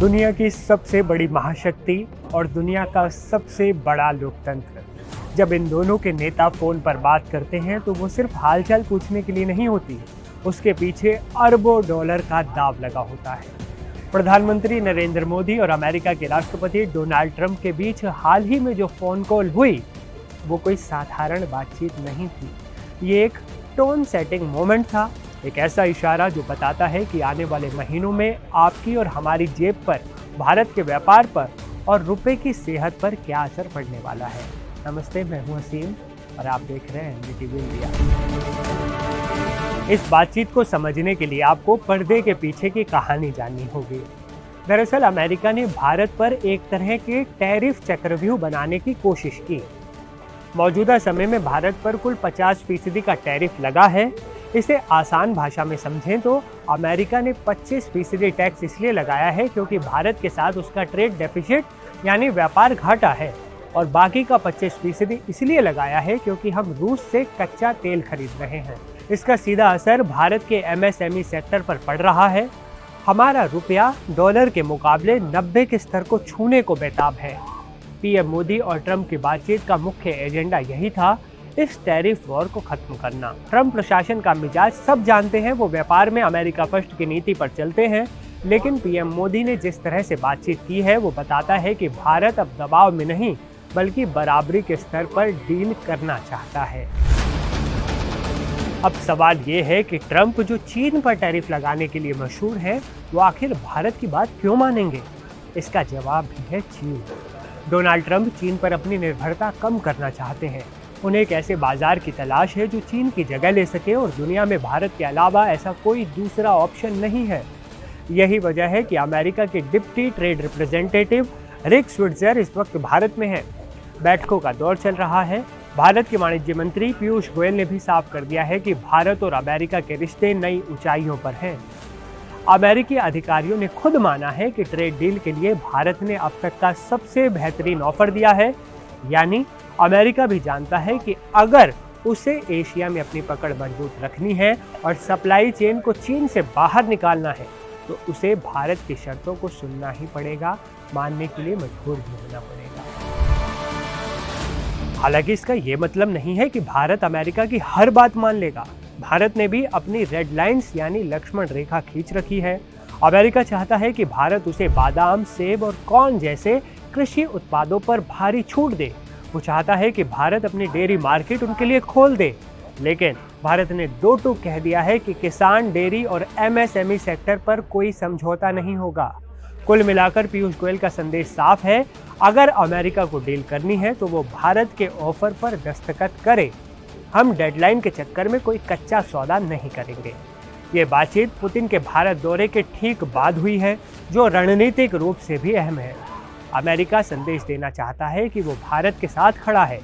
दुनिया की सबसे बड़ी महाशक्ति और दुनिया का सबसे बड़ा लोकतंत्र, जब इन दोनों के नेता फोन पर बात करते हैं तो वो सिर्फ हालचाल पूछने के लिए नहीं होती, उसके पीछे अरबों डॉलर का दांव लगा होता है। प्रधानमंत्री नरेंद्र मोदी और अमेरिका के राष्ट्रपति डोनाल्ड ट्रंप के बीच हाल ही में जो फोन कॉल हुई, वो कोई साधारण बातचीत नहीं थी। ये एक टोन सेटिंग मोमेंट था, एक ऐसा इशारा जो बताता है कि आने वाले महीनों में आपकी और हमारी जेब पर, भारत के व्यापार पर और रुपए की सेहत पर क्या असर पड़ने वाला है। नमस्ते, मैं हूं हसीम और आप देख रहे हैं एनडीटीवी इंडिया। इस बातचीत को समझने के लिए आपको पर्दे के पीछे की कहानी जाननी होगी। दरअसल अमेरिका ने भारत पर एक तरह के टैरिफ चक्रव्यूह बनाने की कोशिश की। मौजूदा समय में भारत पर कुल 50% का टैरिफ लगा है। इसे आसान भाषा में समझें तो अमेरिका ने 25% टैक्स इसलिए लगाया है क्योंकि भारत के साथ उसका ट्रेड डेफिसिट यानी व्यापार घाटा है, और बाकी का 25% इसलिए लगाया है क्योंकि हम रूस से कच्चा तेल खरीद रहे हैं। इसका सीधा असर भारत के एमएसएमई सेक्टर पर पड़ रहा है। हमारा रुपया डॉलर के मुकाबले 90 के स्तर को छूने को बेताब है। पीएम मोदी और ट्रंप की बातचीत का मुख्य एजेंडा यही था, इस टैरिफ वॉर को खत्म करना। ट्रंप प्रशासन का मिजाज सब जानते हैं, वो व्यापार में अमेरिका फर्स्ट की नीति पर चलते हैं, लेकिन पीएम मोदी ने जिस तरह से बातचीत की है वो बताता है कि भारत अब दबाव में नहीं बल्कि बराबरी के स्तर पर डील करना चाहता है। अब सवाल ये है कि ट्रंप जो चीन पर टैरिफ लगाने के लिए मशहूर है, वो आखिर भारत की बात क्यों मानेंगे? इसका जवाब भी है चीन। डोनाल्ड ट्रंप चीन पर अपनी निर्भरता कम करना चाहते हैं। उन्हें एक ऐसे बाजार की तलाश है जो चीन की जगह ले सके, और दुनिया में भारत के अलावा ऐसा कोई दूसरा ऑप्शन नहीं है। यही वजह है कि अमेरिका के डिप्टी ट्रेड रिप्रेजेंटेटिव रिक स्विट्जर इस वक्त भारत में हैं। बैठकों का दौर चल रहा है। भारत के वाणिज्य मंत्री पीयूष गोयल ने भी साफ कर दिया है कि भारत और अमेरिका के रिश्ते नई ऊंचाइयों पर हैं। अमेरिकी अधिकारियों ने खुद माना है कि ट्रेड डील के लिए भारत ने अब तक का सबसे बेहतरीन ऑफर दिया है। यानी अमेरिका भी जानता है कि अगर उसे एशिया में अपनी पकड़ मजबूत रखनी है और सप्लाई चेन को चीन से बाहर निकालना है, तो उसे भारत की शर्तों को सुनना ही पड़ेगा, मानने के लिए मजबूर भी होना पड़ेगा। हालांकि इसका ये मतलब नहीं है कि भारत अमेरिका की हर बात मान लेगा। भारत ने भी अपनी रेड लाइंस यानी लक्ष्मण रेखा खींच रखी है। अमेरिका चाहता है कि भारत उसे बादाम, सेब और कॉर्न जैसे कृषि उत्पादों पर भारी छूट दे। वो चाहता है कि भारत अपनी डेयरी मार्केट उनके लिए खोल दे। लेकिन भारत ने दो टूक कह दिया है कि किसान, डेयरी और एमएसएमई सेक्टर पर कोई समझौता नहीं होगा। कुल मिलाकर पीयूष गोयल का संदेश साफ है, अगर अमेरिका को डील करनी है तो वो भारत के ऑफर पर दस्तखत करे। हम डेडलाइन के चक्कर में कोई कच्चा सौदा नहीं करेंगे। ये बातचीत पुतिन के भारत दौरे के ठीक बाद हुई है, जो रणनीतिक रूप से भी अहम है। अमेरिका संदेश देना चाहता है कि वो भारत के साथ खड़ा है।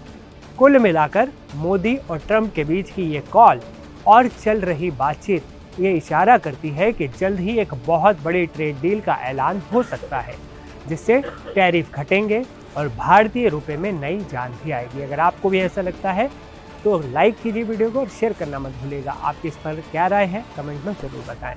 कुल मिलाकर मोदी और ट्रंप के बीच की ये कॉल और चल रही बातचीत ये इशारा करती है कि जल्द ही एक बहुत बड़ी ट्रेड डील का ऐलान हो सकता है, जिससे टैरिफ घटेंगे और भारतीय रुपए में नई जान भी आएगी। अगर आपको भी ऐसा लगता है तो लाइक कीजिए वीडियो को और शेयर करना मत भूलिएगा। आपकी इस पर क्या राय है, कमेंट में जरूर बताएं।